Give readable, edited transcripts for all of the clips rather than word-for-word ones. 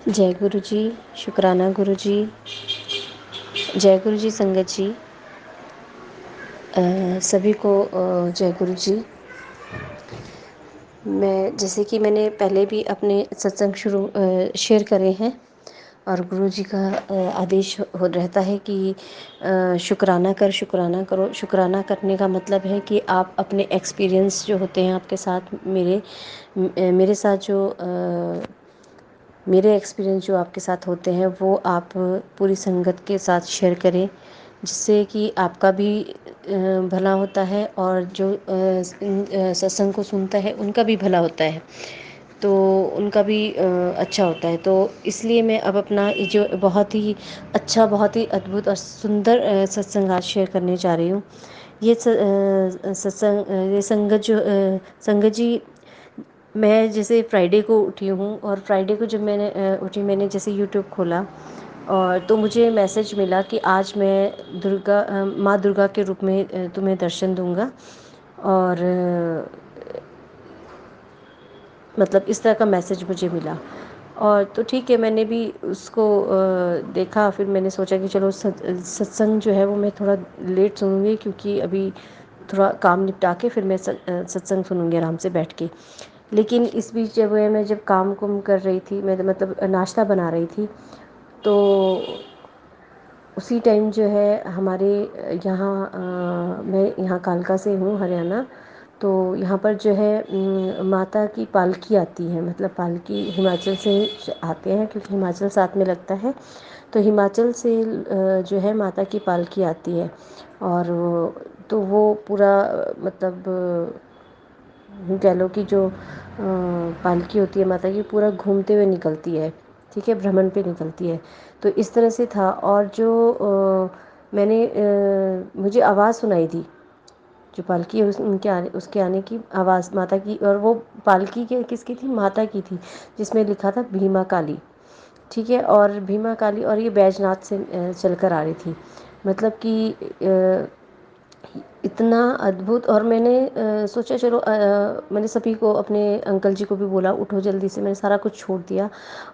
जय गुरु जी। शुक्राना गुरु जी। जय गुरु जी संगत जी। सभी को जय गुरु जी। मैं जैसे कि मैंने पहले भी अपने सत्संग शेयर करे हैं और गुरु जी का आदेश हो रहता है कि शुक्राना शुक्राना करो। शुक्राना करने का मतलब है कि आप अपने एक्सपीरियंस जो होते हैं आपके साथ मेरे साथ जो मेरे एक्सपीरियंस जो आपके साथ होते हैं वो आप पूरी संगत के साथ शेयर करें, जिससे कि आपका भी भला होता है और जो सत्संग को सुनता है उनका भी भला होता है, तो उनका भी अच्छा होता है। तो इसलिए मैं अब अपना ये जो बहुत ही अच्छा, बहुत ही अद्भुत और सुंदर सत्संग आज शेयर करने जा रही हूँ। ये सत्संग, ये संगत जी, मैं जैसे फ्राइडे को उठी हूँ और फ्राइडे को जब मैंने मैंने जैसे यूट्यूब खोला और तो मुझे मैसेज मिला कि आज मैं माँ दुर्गा के रूप में तुम्हें दर्शन दूंगा। और मतलब इस तरह का मैसेज मुझे मिला। और तो ठीक है, मैंने भी उसको देखा। फिर मैंने सोचा कि चलो सत्संग जो है वो मैं थोड़ा लेट सुनूंगी, क्योंकि अभी थोड़ा काम निपटा के फिर मैं सत्संग सुनूंगी आराम से बैठ के। लेकिन इस बीच जब काम कुम कर रही थी, मैं मतलब नाश्ता बना रही थी, तो उसी टाइम जो है हमारे यहाँ मैं यहाँ कालका से हूँ, हरियाणा। तो यहाँ पर जो है माता की पालकी आती है, मतलब पालकी हिमाचल से आते हैं, क्योंकि हिमाचल साथ में लगता है। तो हिमाचल से जो है माता की पालकी आती है। और तो वो पूरा मतलब कह लो कि जो पालकी होती है माता की, पूरा घूमते हुए निकलती है, ठीक है, भ्रमण पे निकलती है। तो इस तरह से था। और जो मुझे आवाज़ सुनाई दी, जो पालकी है उसके आने की आवाज़ माता की। और वो पालकी के किसकी थी? माता की थी, जिसमें लिखा था भीमा काली, ठीक है। और भीमा काली, और ये बैजनाथ से चलकर आ रही थी। मतलब कि इतना अद्भुत। और मैंने सोचा चलो, मैंने सभी को, अपने अंकल जी को भी बोला उठो जल्दी से। मैंने सारा कुछ छोड़ दिया।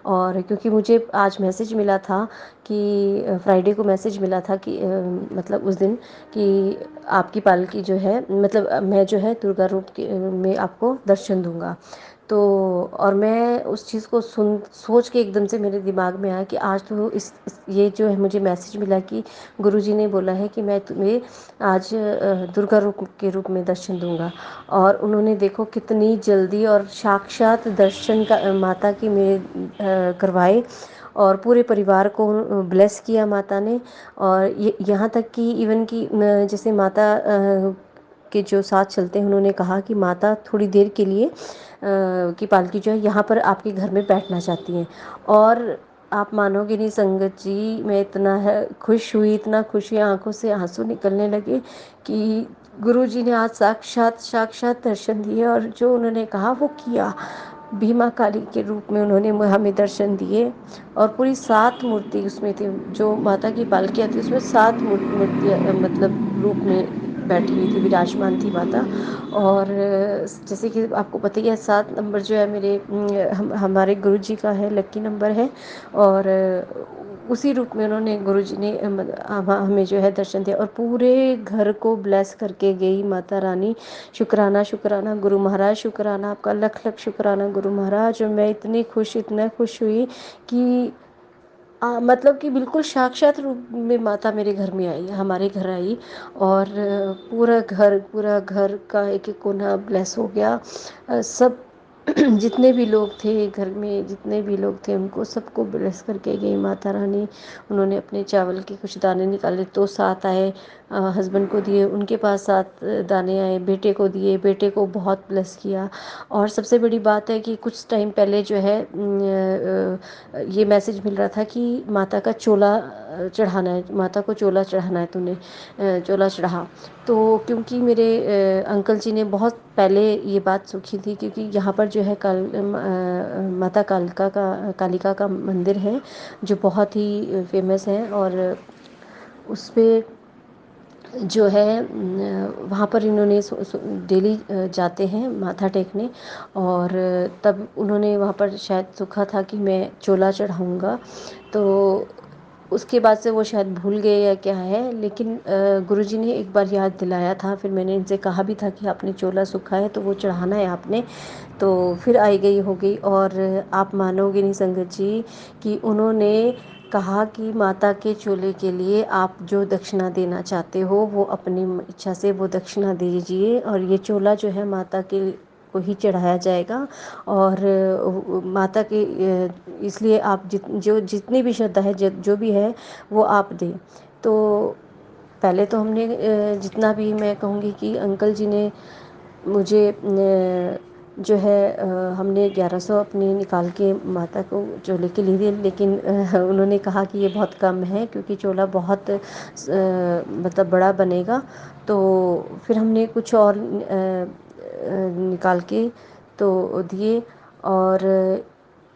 और क्योंकि मुझे आज मैसेज मिला था कि फ्राइडे को मैसेज मिला था कि मतलब उस दिन कि आपकी पालकी जो है, मतलब मैं जो है दुर्गा रूप के में आपको दर्शन दूंगा। तो और मैं उस चीज़ को सोच के एकदम से मेरे दिमाग में आया कि आज तो ये जो है मुझे मैसेज मिला कि गुरुजी ने बोला है कि मैं तुम्हें आज दुर्गा रूप के रूप में दर्शन दूंगा। और उन्होंने देखो कितनी जल्दी और साक्षात दर्शन का माता की मेरे करवाए, और पूरे परिवार को ब्लेस किया माता ने। और ये यहाँ तक कि इवन कि जैसे माता के जो साथ चलते हैं, उन्होंने कहा कि माता थोड़ी देर के लिए की पालकी जो है यहाँ पर आपके घर में बैठना चाहती हैं। और आप मानोगे नहीं संगत जी, मैं इतना है खुश हुई, इतना खुश हुई, आंखों से आंसू निकलने लगे कि गुरुजी ने आज साक्षात साक्षात दर्शन दिए। और जो उन्होंने कहा वो किया। भीमा काली के रूप में उन्होंने हमें दर्शन दिए। और पूरी 7 मूर्ति उसमें थी। जो माता की पालकी आती है उसमें 7 मूर्तियाँ मतलब रूप में बैठी हुई थी, विराजमान थी माता। और जैसे कि आपको पता ही है, 7 नंबर जो है मेरे हमारे गुरु जी का है, लकी नंबर है। और उसी रूप में उन्होंने गुरुजी ने हमें जो है दर्शन दिया और पूरे घर को ब्लेस करके गई माता रानी। शुक्राना शुक्राना गुरु महाराज, शुक्राना आपका, लख लख शुक्राना गुरु महाराज। और मैं इतनी खुश, इतना खुश हुई कि मतलब कि बिल्कुल साक्षात रूप में माता मेरे घर में आई, हमारे घर आई। और पूरा घर का एक एक कोना ब्लेस हो गया। सब जितने भी लोग थे घर में, जितने भी लोग थे, उनको सबको ब्लेस करके गई माता रानी। उन्होंने अपने चावल के कुछ दाने निकाले तो 7 आए, हस्बैंड को दिए, उनके पास 7 दाने आए, बेटे को दिए, बेटे को बहुत ब्लेस किया। और सबसे बड़ी बात है कि कुछ टाइम पहले जो है ये मैसेज मिल रहा था कि माता का चोला चढ़ाना है, माता को चोला चढ़ाना है, तूने चोला चढ़ा। तो क्योंकि मेरे अंकल जी ने बहुत पहले ये बात सूखी थी, क्योंकि यहाँ पर जो है माता कालिका का मंदिर है, जो बहुत ही फेमस है। और उस पे जो है वहाँ पर इन्होंने डेली जाते हैं माथा टेकने। और तब उन्होंने वहाँ पर शायद सुखा था कि मैं चोला चढ़ाऊँगा, तो उसके बाद से वो शायद भूल गए या क्या है, लेकिन गुरुजी ने एक बार याद दिलाया था। फिर मैंने इनसे कहा भी था कि आपने चोला सूखा है तो वो चढ़ाना है आपने। तो फिर आई गई हो गई। और आप मानोगे नहीं संगत जी कि उन्होंने कहा कि माता के चोले के लिए आप जो दक्षिणा देना चाहते हो वो अपनी इच्छा से वो दक्षिणा दीजिए, और ये चोला जो है माता के को ही चढ़ाया जाएगा। और माता के इसलिए आप जितनी भी श्रद्धा है, जो भी है वो आप दें। तो पहले तो हमने जितना भी मैं कहूँगी कि अंकल जी ने मुझे जो है हमने 1100 अपने निकाल के माता को चोले के लिए दिए, लेकिन उन्होंने कहा कि ये बहुत कम है क्योंकि चोला बहुत मतलब बड़ा बनेगा। तो फिर हमने कुछ और निकाल के तो दिए। और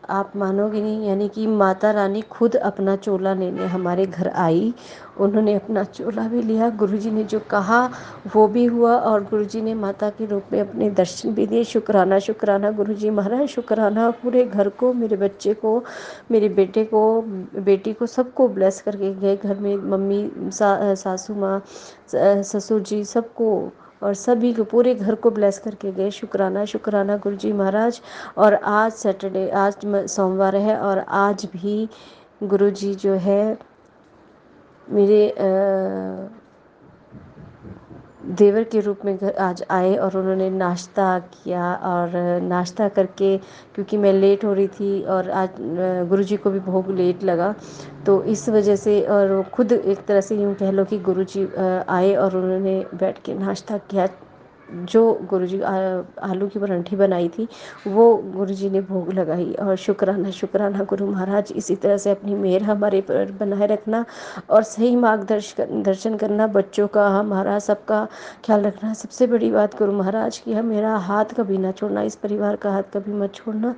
आप मानोगे नहीं, यानी कि माता रानी खुद अपना चोला लेने हमारे घर आई। उन्होंने अपना चोला भी लिया, गुरुजी ने जो कहा वो भी हुआ, और गुरुजी ने माता के रूप में अपने दर्शन भी दिए। शुक्राना शुक्राना गुरुजी महाराज, शुक्राना। पूरे घर को, मेरे बच्चे को, मेरे बेटे को, बेटी को, सबको ब्लेस करके गए। घर में मम्मी, सासू माँ, ससुर जी, सबको, और सभी को, पूरे घर को ब्लेस करके गए। शुक्राना शुक्राना गुरुजी महाराज। और आज सैटरडे, आज सोमवार है, और आज भी गुरुजी जो है मेरे देवर के रूप में घर आज आए, और उन्होंने नाश्ता किया। और नाश्ता करके, क्योंकि मैं लेट हो रही थी और आज गुरुजी को भी भोग लेट लगा, तो इस वजह से, और वो खुद एक तरह से यूँ कह लो कि गुरुजी आए और उन्होंने बैठ के नाश्ता किया। जो गुरुजी आलू की परांठी बनाई थी वो गुरुजी ने भोग लगाई। और शुक्राना शुक्राना गुरु महाराज, इसी तरह से अपनी मेहर हमारे पर बनाए रखना, और सही मार्गदर्शन दर्शन करना, बच्चों का, हमारा, सबका ख्याल रखना। सबसे बड़ी बात गुरु महाराज की है, मेरा हाथ कभी ना छोड़ना, इस परिवार का हाथ कभी मत छोड़ना,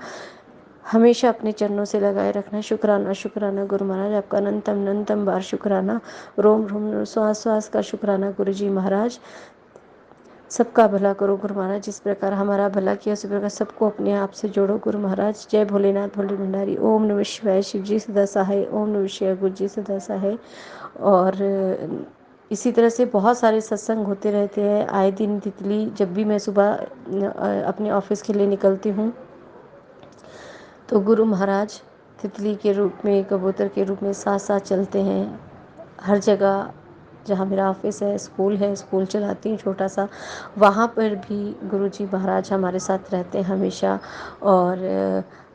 हमेशा अपने चरणों से लगाए रखना। शुक्राना शुक्राना गुरु महाराज, आपका अनंतम अनंतम बार शुक्राना। रोम रोम श्वास श्वास का शुक्राना गुरु जी महाराज। सबका भला करो गुरु महाराज, जिस प्रकार हमारा भला किया उसी प्रकार सबको अपने आप से जोड़ो गुरु महाराज। जय भोलेनाथ भोले भंडारी। ओम नमः शिवाय। शिव जी सदा सहाय। ओम नमः शिवाय। गुरु जी सदा सहाय। और इसी तरह से बहुत सारे सत्संग होते रहते हैं आए दिन। तितली, जब भी मैं सुबह अपने ऑफिस के लिए निकलती हूँ तो गुरु महाराज तितली के रूप में, कबूतर के रूप में साथ साथ चलते हैं हर जगह। जहाँ मेरा ऑफिस है, स्कूल चलाती हूँ छोटा सा, वहाँ पर भी गुरुजी महाराज हमारे साथ रहते हैं हमेशा, और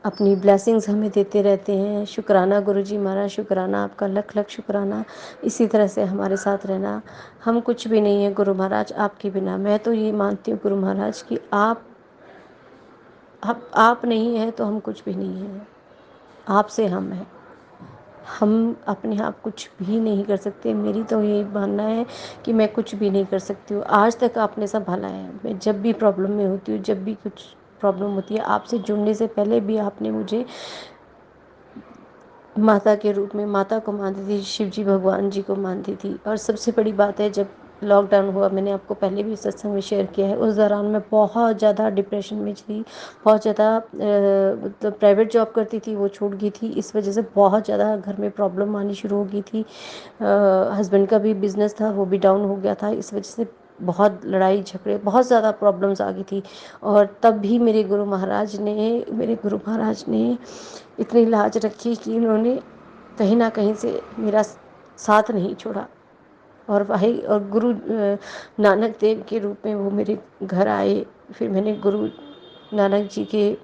अपनी ब्लेसिंग्स हमें देते रहते हैं। शुक्राना गुरुजी महाराज, शुक्राना, आपका लख लख शुक्राना। इसी तरह से हमारे साथ रहना। हम कुछ भी नहीं है गुरु महाराज आपके बिना। मैं तो ये मानती हूँ गुरु महाराज कि आप नहीं हैं तो हम कुछ भी नहीं हैं, आपसे हम हैं। हम अपने आप कुछ भी नहीं कर सकते। मेरी तो ये मानना है कि मैं कुछ भी नहीं कर सकती हूँ। आज तक आपने संभाला है। मैं जब भी प्रॉब्लम में होती हूँ, जब भी कुछ प्रॉब्लम होती है, आपसे जुड़ने से पहले भी आपने मुझे माता के रूप में, माता को मानती थी, शिव जी भगवान जी को मानती थी। और सबसे बड़ी बात है, जब लॉकडाउन हुआ, मैंने आपको पहले भी सत्संग में शेयर किया है, उस दौरान मैं बहुत ज़्यादा डिप्रेशन में थी। बहुत ज़्यादा तो प्राइवेट जॉब करती थी, वो छूट गई थी। इस वजह से बहुत ज़्यादा घर में प्रॉब्लम आनी शुरू हो गई थी। हस्बैंड का भी बिज़नेस था, वो भी डाउन हो गया था। इस वजह से बहुत लड़ाई झगड़े, बहुत ज़्यादा प्रॉब्लम्स आ गई थी। और तब भी मेरे गुरु महाराज ने इतनी लाज रखी कि उन्होंने कहीं ना कहीं से मेरा साथ नहीं छोड़ा। और भाई, और गुरु नानक देव के रूप में वो मेरे घर आए। फिर मैंने गुरु नानक जी की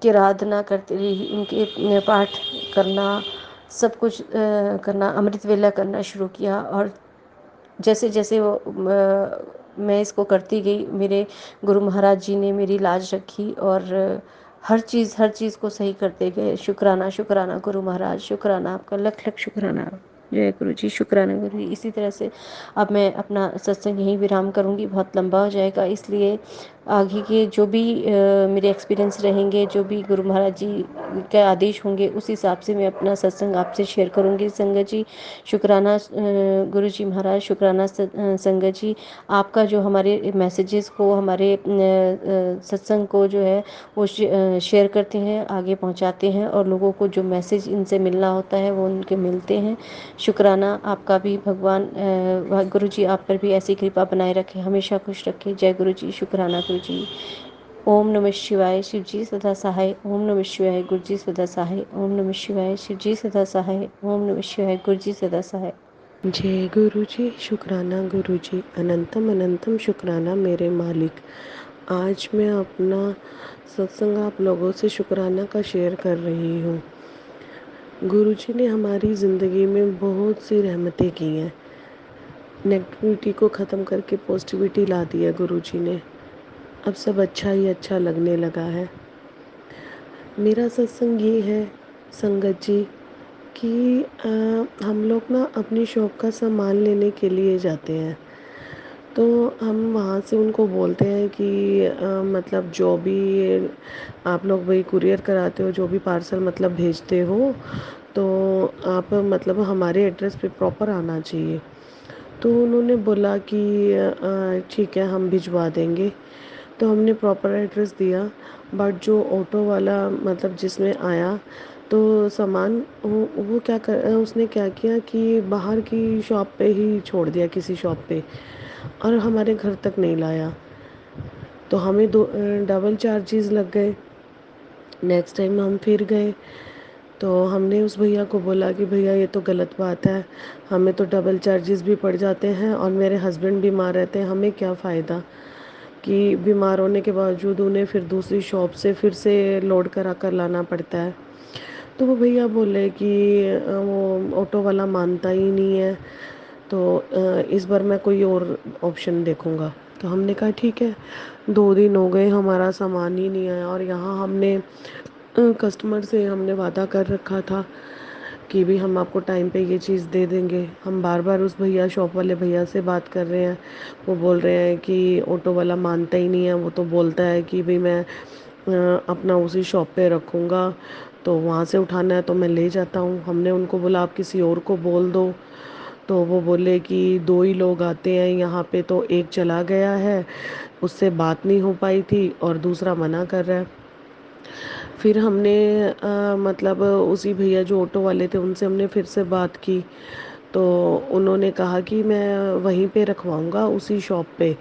आराधना करती रही, उनके पाठ करना, सब कुछ करना, अमृत वेला करना शुरू किया। और जैसे जैसे मैं इसको करती गई, मेरे गुरु महाराज जी ने मेरी लाज रखी, और हर चीज़ को सही करते गए। शुक्राना शुक्राना गुरु महाराज, शुक्राना, आपका लख लख शुक्राना। जय गुरु जी, शुक्राना गुरु जी। इसी तरह से अब मैं अपना सत्संग यहीं विराम करूंगी, बहुत लंबा हो जाएगा, इसलिए आगे के जो भी मेरे एक्सपीरियंस रहेंगे, जो भी गुरु महाराज जी के आदेश होंगे, उस हिसाब से मैं अपना सत्संग आपसे शेयर करूँगी। संगत जी शुक्राना, गुरु जी महाराज शुक्राना। संगत जी आपका जो हमारे मैसेजेस को, हमारे सत्संग को जो है वो शेयर करते हैं, आगे पहुंचाते हैं, और लोगों को जो मैसेज इनसे मिलना होता है वो उनके मिलते हैं। शुक्राना आपका भी। भगवान गुरु जी आप पर भी ऐसी कृपा बनाए रखे, हमेशा खुश रखे। जय गुरु जी। शुक्राना गुरु जी। ओम नमः शिवाय। शिव जी सदा सहाय। ओम नमः शिवाय। गुरु जी सदा सहाय। ओम नमः शिवाय। शिव जी सदा सहाय। ओम नमः शिवाय। गुरु जी सदा सहाय। जय गुरु जी। शुक्राना गुरु जी। अनंतम अनंतम शुक्राना मेरे मालिक। आज मैं अपना सत्संग आप लोगों से शुक्राना का शेयर कर रही हूँ। गुरु जी ने हमारी ज़िंदगी में बहुत सी रहमतें की हैं। नेगेटिविटी को ख़त्म करके पॉजिटिविटी ला दी है गुरु जी ने। अब सब अच्छा ही अच्छा लगने लगा है। मेरा सत्संग ये है संगत जी कि हम लोग ना अपनी शॉप का सामान लेने के लिए जाते हैं, तो हम वहाँ से उनको बोलते हैं कि मतलब जो भी आप लोग वही कुरियर कराते हो, जो भी पार्सल मतलब भेजते हो, तो आप मतलब हमारे एड्रेस पे प्रॉपर आना चाहिए। तो उन्होंने बोला कि ठीक है हम भिजवा देंगे। तो हमने प्रॉपर एड्रेस दिया, बट जो ऑटो वाला मतलब जिसमें आया, तो सामान वो क्या कर उसने क्या किया कि बाहर की शॉप पे ही छोड़ दिया, किसी शॉप पे, और हमारे घर तक नहीं लाया। तो हमें डबल चार्जेस लग गए। नेक्स्ट टाइम हम फिर गए, तो हमने उस भैया को बोला कि भैया ये तो गलत बात है, हमें तो डबल चार्जेस भी पड़ जाते हैं और मेरे हस्बैंड बीमार रहते हैं, हमें क्या फ़ायदा कि बीमार होने के बावजूद उन्हें फिर दूसरी शॉप से फिर से लोड करा कर लाना पड़ता है। तो वो भैया बोले कि वो ऑटो वाला मानता ही नहीं है, तो इस बार मैं कोई और ऑप्शन देखूँगा। तो हमने कहा ठीक है। 2 दिन हो गए हमारा सामान ही नहीं आया, और यहाँ हमने कस्टमर से हमने वादा कर रखा था कि भी हम आपको टाइम पे ये चीज़ दे देंगे। हम बार बार उस भैया शॉप वाले भैया से बात कर रहे हैं, वो बोल रहे हैं कि ऑटो वाला मानता ही नहीं है, वो तो बोलता है कि भाई मैं अपना उसी शॉप पे रखूँगा, तो वहाँ से उठाना है तो मैं ले जाता हूँ। हमने उनको बोला आप किसी और को बोल दो, तो वो बोले कि 2 ही लोग आते हैं यहाँ पे, तो एक चला गया है, उससे बात नहीं हो पाई थी, और दूसरा मना कर रहा है। फिर हमने मतलब उसी भैया जो ऑटो वाले थे उनसे हमने फिर से बात की, तो उन्होंने कहा कि मैं वहीं पे रखवाऊँगा उसी शॉप पे,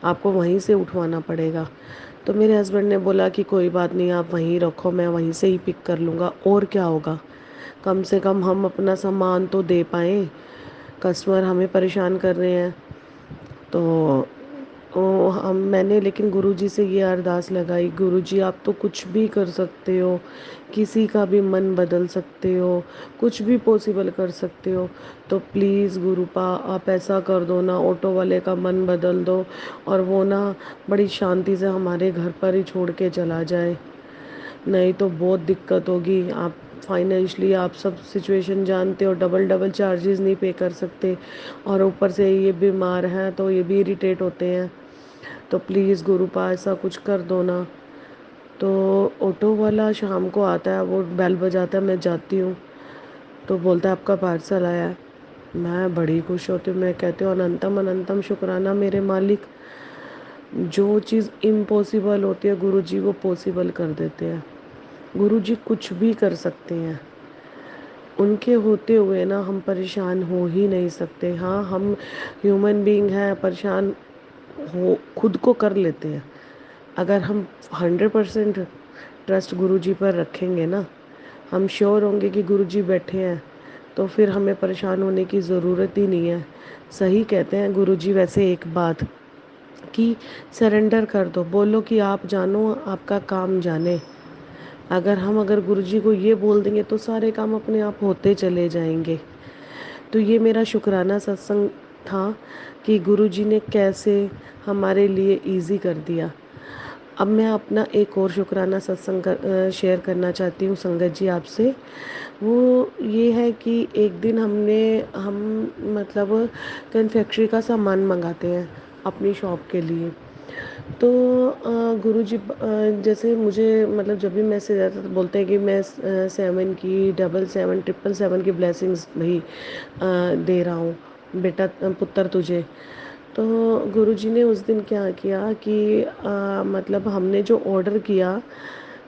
आपको वहीं से उठवाना पड़ेगा। तो मेरे हस्बैंड ने बोला कि कोई बात नहीं, आप वहीं रखो, मैं वहीं से ही पिक कर लूँगा, और क्या होगा, कम से कम हम अपना सामान तो दे पाएँ, कस्टमर हमें परेशान कर रहे हैं। तो हम मैंने लेकिन गुरुजी से ये अरदास लगाई, गुरुजी आप तो कुछ भी कर सकते हो, किसी का भी मन बदल सकते हो, कुछ भी पॉसिबल कर सकते हो, तो प्लीज़ गुरुपा आप ऐसा कर दो ना, ऑटो वाले का मन बदल दो, और वो ना बड़ी शांति से हमारे घर पर ही छोड़ के चला जाए। नहीं तो बहुत दिक्कत होगी। आप फाइनेंशियली आप सब सिचुएशन जानते हो, डबल डबल चार्जेस नहीं पे कर सकते, और ऊपर से ये बीमार हैं तो ये भी इरिटेट होते हैं। तो प्लीज़ गुरुपा ऐसा कुछ कर दो ना। तो ऑटो वाला शाम को आता है, वो बेल बजाता है, मैं जाती हूँ, तो बोलता है आपका पार्सल आया है। मैं बड़ी खुश होती हूँ, मैं कहती हूँ अनंतम अनंतम शुक्राना मेरे मालिक। जो चीज़ इम्पॉसिबल होती है गुरुजी वो पॉसिबल कर देते हैं। गुरुजी कुछ भी कर सकते हैं, उनके होते हुए ना हम परेशान हो ही नहीं सकते। हाँ हम ह्यूमन बीइंग हैं, परेशान हो खुद को कर लेते हैं। अगर हम 100% ट्रस्ट गुरुजी पर रखेंगे ना, हम श्योर होंगे कि गुरुजी बैठे हैं, तो फिर हमें परेशान होने की ज़रूरत ही नहीं है। सही कहते हैं गुरुजी वैसे एक बात कि सरेंडर कर दो, बोलो कि आप जानो आपका काम जाने। अगर गुरुजी को ये बोल देंगे तो सारे काम अपने आप होते चले जाएंगे। तो ये मेरा शुक्राना सत्संग था कि गुरुजी ने कैसे हमारे लिए इजी कर दिया। अब मैं अपना एक और शुक्राना सत्संग शेयर करना चाहती हूँ संगत जी आपसे। वो ये है कि एक दिन हम मतलब कन्फेक्शनरी का सामान मंगाते हैं अपनी शॉप के लिए। तो गुरुजी जैसे मुझे मतलब जब भी मैसेज आता तो बोलते हैं कि मैं 7 की 777 777 की ब्लेसिंग्स भाई दे रहा हूँ बेटा, पुत्र तुझे। तो गुरुजी ने उस दिन क्या किया कि मतलब हमने जो ऑर्डर किया,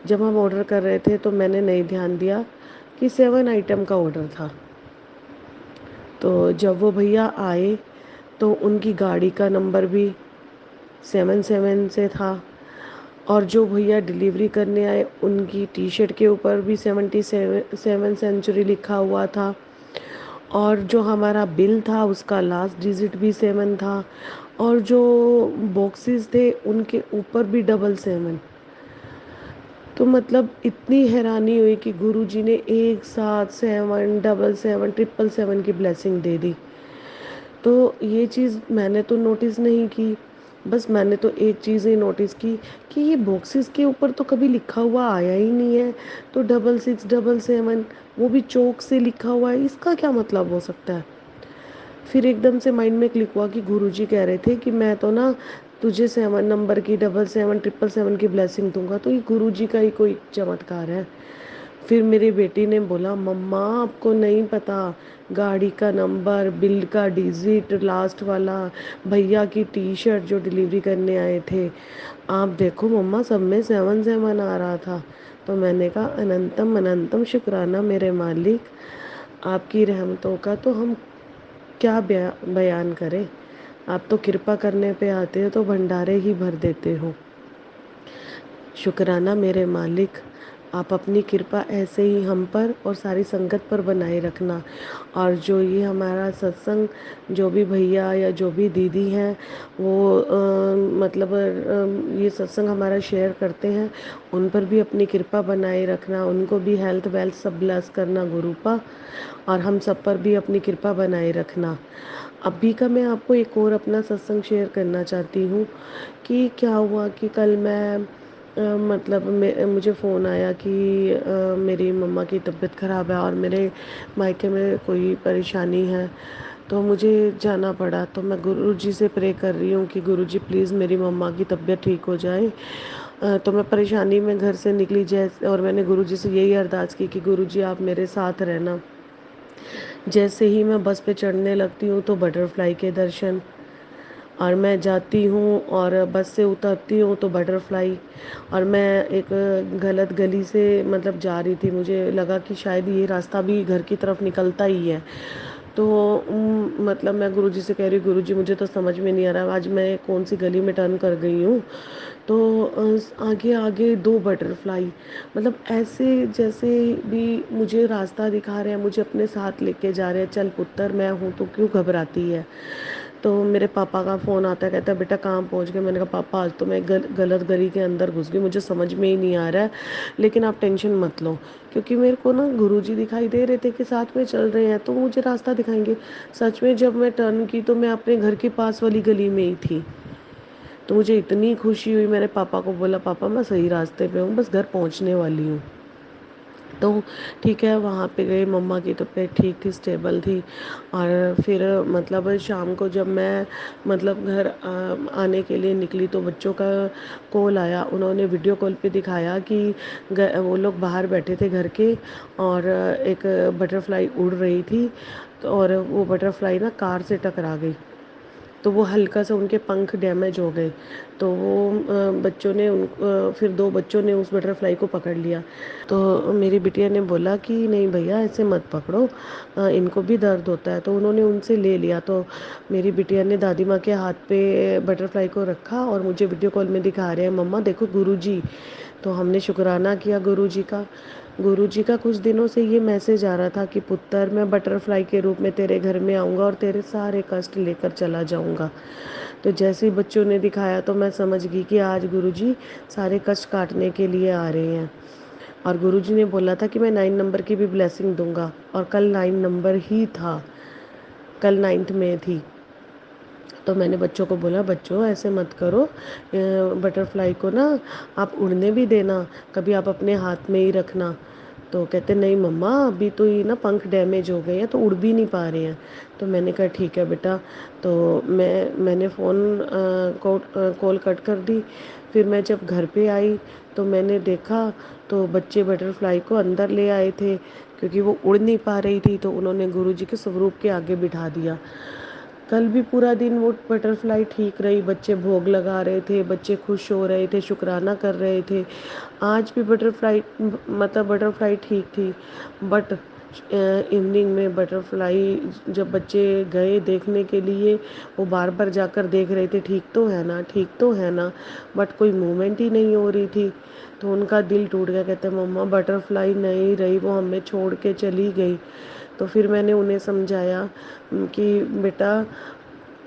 जब हम ऑर्डर कर रहे थे तो मैंने नहीं ध्यान दिया कि 7 आइटम का ऑर्डर था। तो जब वो भैया आए तो उनकी गाड़ी का नंबर भी 77 से था, और जो भैया डिलीवरी करने आए उनकी टी शर्ट के ऊपर भी 77 सेंचुरी लिखा हुआ था, और जो हमारा बिल था उसका लास्ट डिजिट भी 7 था, और जो बॉक्सेस थे उनके ऊपर भी 777। तो मतलब इतनी हैरानी हुई कि गुरुजी ने एक साथ 7 7 7 777 की ब्लेसिंग दे दी। तो ये चीज़ मैंने तो नोटिस नहीं की, बस मैंने तो एक चीज़ ही नोटिस की कि ये बॉक्सेस के ऊपर तो कभी लिखा हुआ आया ही नहीं है, तो 66 7 7 वो भी चौक से लिखा हुआ है, इसका क्या मतलब हो सकता है। फिर एकदम से माइंड में क्लिक हुआ कि गुरुजी कह रहे थे कि मैं तो ना तुझे 7 नंबर की 7 7 7 की ब्लेसिंग दूंगा, तो ये गुरुजी का ही कोई चमत्कार है। फिर मेरी बेटी ने बोला मम्मा आपको नहीं पता, गाड़ी का नंबर, बिल का डिजिट लास्ट वाला, भैया की टी शर्ट जो डिलीवरी करने आए थे, आप देखो मम्मा सब में 7 7 आ रहा था। तो मैंने कहा अनंतम अनंतम शुक्राना मेरे मालिक, आपकी रहमतों का तो हम क्या बयान करें। आप तो कृपा करने पे आते हो तो भंडारे ही भर देते हो। शुक्राना मेरे मालिक, आप अपनी कृपा ऐसे ही हम पर और सारी संगत पर बनाए रखना। और जो ये हमारा सत्संग, जो भी भैया या जो भी दीदी हैं वो मतलब ये सत्संग हमारा शेयर करते हैं, उन पर भी अपनी कृपा बनाए रखना, उनको भी हेल्थ वेल्थ सब ब्लेस करना गुरुपा, और हम सब पर भी अपनी कृपा बनाए रखना। अभी का मैं आपको एक और अपना सत्संग शेयर करना चाहती हूँ कि क्या हुआ कि कल मैं मतलब मुझे फ़ोन आया कि मेरी मम्मा की तबीयत ख़राब है और मेरे मायके में कोई परेशानी है, तो मुझे जाना पड़ा। तो मैं गुरुजी से प्रे कर रही हूँ कि गुरुजी प्लीज़ मेरी मम्मा की तबीयत ठीक हो जाए। तो मैं परेशानी में घर से निकली जैसे, और मैंने गुरुजी से यही अरदास की कि गुरुजी आप मेरे साथ रहना। जैसे ही मैं बस पे चढ़ने लगती हूँ तो बटरफ्लाई के दर्शन, और मैं जाती हूँ और बस से उतरती हूँ तो बटरफ्लाई, और मैं एक गलत गली से मतलब जा रही थी, मुझे लगा कि शायद ये रास्ता भी घर की तरफ निकलता ही है। तो मतलब मैं गुरुजी से कह रही हूँ गुरुजी मुझे तो समझ में नहीं आ रहा आज मैं कौन सी गली में टर्न कर गई हूँ। तो आगे आगे दो बटरफ्लाई, मतलब ऐसे जैसे भी मुझे रास्ता दिखा रहे हैं, मुझे अपने साथ लेके जा रहे हैं, चल पुत्र मैं हूँ तो क्यों घबराती है। तो मेरे पापा का फ़ोन आता है, कहता है बेटा कहाँ पहुँच गए। मैंने कहा पापा आज तो मैं गलत गली के अंदर घुस गई, मुझे समझ में ही नहीं आ रहा है, लेकिन आप टेंशन मत लो, क्योंकि मेरे को ना गुरुजी दिखाई दे रहे थे कि साथ में चल रहे हैं तो वो मुझे रास्ता दिखाएंगे। सच में जब मैं टर्न की तो मैं अपने घर के पास वाली गली में ही थी। तो मुझे इतनी खुशी हुई, मैंने पापा को बोला पापा मैं सही रास्ते पे हूँ, बस घर पहुँचने वाली हूँ। तो ठीक है वहाँ पे गए, मम्मा की तबीयत ठीक थी, स्टेबल थी। और फिर मतलब शाम को जब मैं मतलब घर आने के लिए निकली तो बच्चों का कॉल आया, उन्होंने वीडियो कॉल पे दिखाया कि वो लोग बाहर बैठे थे घर के, और एक बटरफ्लाई उड़ रही थी, तो और वो बटरफ्लाई ना कार से टकरा गई, तो वो हल्का सा उनके पंख डैमेज हो गए। तो वो बच्चों ने फिर दो बच्चों ने उस बटरफ्लाई को पकड़ लिया। तो मेरी बिटिया ने बोला कि नहीं भैया ऐसे मत पकड़ो, इनको भी दर्द होता है, तो उन्होंने उनसे ले लिया। तो मेरी बिटिया ने दादी माँ के हाथ पे बटरफ्लाई को रखा और मुझे वीडियो कॉल में दिखा रहे हैं मम्मा देखो गुरुजी। तो हमने शुक्राना किया गुरुजी का। गुरुजी का कुछ दिनों से ये मैसेज आ रहा था कि पुत्र मैं बटरफ्लाई के रूप में तेरे घर में आऊँगा और तेरे सारे कष्ट लेकर चला जाऊँगा। तो जैसे ही बच्चों ने दिखाया तो मैं समझ गई कि आज गुरुजी सारे कष्ट काटने के लिए आ रहे हैं। और गुरुजी ने बोला था कि मैं 9 नंबर की भी ब्लेसिंग दूंगा, और कल 9 नंबर ही था, कल 9th में थी। तो मैंने बच्चों को बोला बच्चों ऐसे मत करो, बटरफ्लाई को ना आप उड़ने भी देना, कभी आप अपने हाथ में ही रखना। तो कहते नहीं मम्मा अभी तो ये ना पंख डैमेज हो गए हैं तो उड़ भी नहीं पा रहे हैं। तो मैंने कहा ठीक है बेटा। तो मैंने फ़ोन कॉल कट कर दी। फिर मैं जब घर पे आई तो मैंने देखा तो बच्चे बटरफ्लाई को अंदर ले आए थे, क्योंकि वो उड़ नहीं पा रही थी तो उन्होंने गुरुजी के स्वरूप के आगे बिठा दिया। कल भी पूरा दिन वो बटरफ्लाई ठीक रही, बच्चे भोग लगा रहे थे, बच्चे खुश हो रहे थे, शुक्राना कर रहे थे। आज भी बटरफ्लाई ठीक थी। बट इवनिंग में बटरफ्लाई जब बच्चे गए देखने के लिए, वो बार बार जाकर देख रहे थे ठीक तो है ना, ठीक तो है ना, बट कोई मूवमेंट ही नहीं हो रही थी। तो उनका दिल टूट गया, कहते मम्मा बटरफ्लाई नहीं रही, वो हमें छोड़ के चली गई। तो फिर मैंने उन्हें समझाया कि बेटा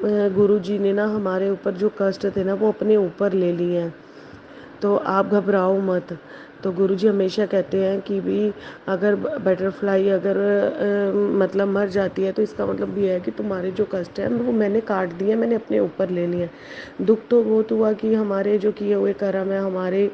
गुरुजी ने ना हमारे ऊपर जो कष्ट थे ना वो अपने ऊपर ले लिए हैं, तो आप घबराओ मत। तो गुरुजी हमेशा कहते हैं कि भी अगर बटरफ्लाई अगर मतलब मर जाती है तो इसका मतलब ये है कि तुम्हारे जो कष्ट हैं वो मैंने काट दिए, मैंने अपने ऊपर ले लिए। दुख तो बहुत हुआ कि हमारे जो किए हुए कर्म है, हमारे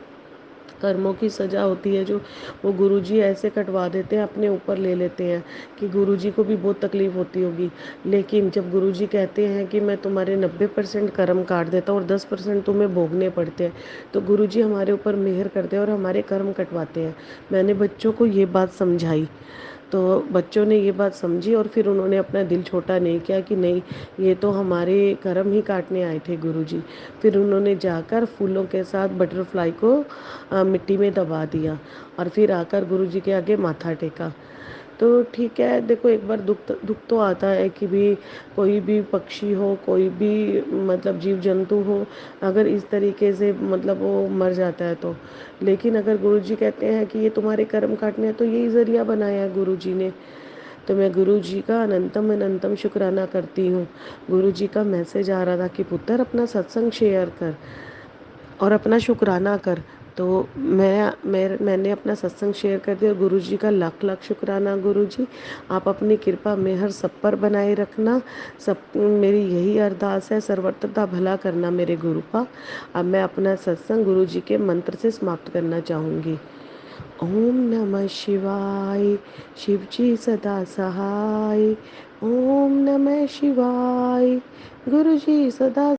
कर्मों की सज़ा होती है जो वो गुरुजी ऐसे कटवा देते हैं, अपने ऊपर ले लेते हैं, कि गुरुजी को भी बहुत तकलीफ़ होती होगी। लेकिन जब गुरुजी कहते हैं कि मैं तुम्हारे 90% कर्म काट देता हूँ और 10% तुम्हें भोगने पड़ते हैं, तो गुरुजी हमारे ऊपर मेहर करते हैं और हमारे कर्म कटवाते हैं। मैंने बच्चों को ये बात समझाई, तो बच्चों ने ये बात समझी और फिर उन्होंने अपना दिल छोटा नहीं किया कि नहीं, ये तो हमारे कर्म ही काटने आए थे गुरुजी। फिर उन्होंने जाकर फूलों के साथ बटरफ्लाई को मिट्टी में दबा दिया और फिर आकर गुरुजी के आगे माथा टेका। तो ठीक है, देखो एक बार दुख तो आता है कि भी कोई भी पक्षी हो, कोई भी मतलब जीव जंतु हो, अगर इस तरीके से मतलब वो मर जाता है तो। लेकिन अगर गुरुजी कहते हैं कि ये तुम्हारे कर्म काटने हैं, तो यही ज़रिया बनाया है गुरुजी ने। तो मैं गुरुजी का अनंतम अनंतम शुक्राना करती हूँ। गुरुजी का मैसेज आ रहा था कि पुत्र अपना सत्संग शेयर कर और अपना शुक्राना कर। तो मैंने अपना सत्संग शेयर कर दिया और गुरुजी का लाख लाख शुक्राना। गुरुजी आप अपनी कृपा मेहर सब पर बनाए रखना। सब मेरी यही अरदास है, सर्वत्र भला करना मेरे गुरु का। अब मैं अपना सत्संग गुरुजी के मंत्र से समाप्त करना चाहूँगी। ओम नमः शिवाय, शिव जी सदा सहाय। ओम नमः शिवाय, गुरु जी सदा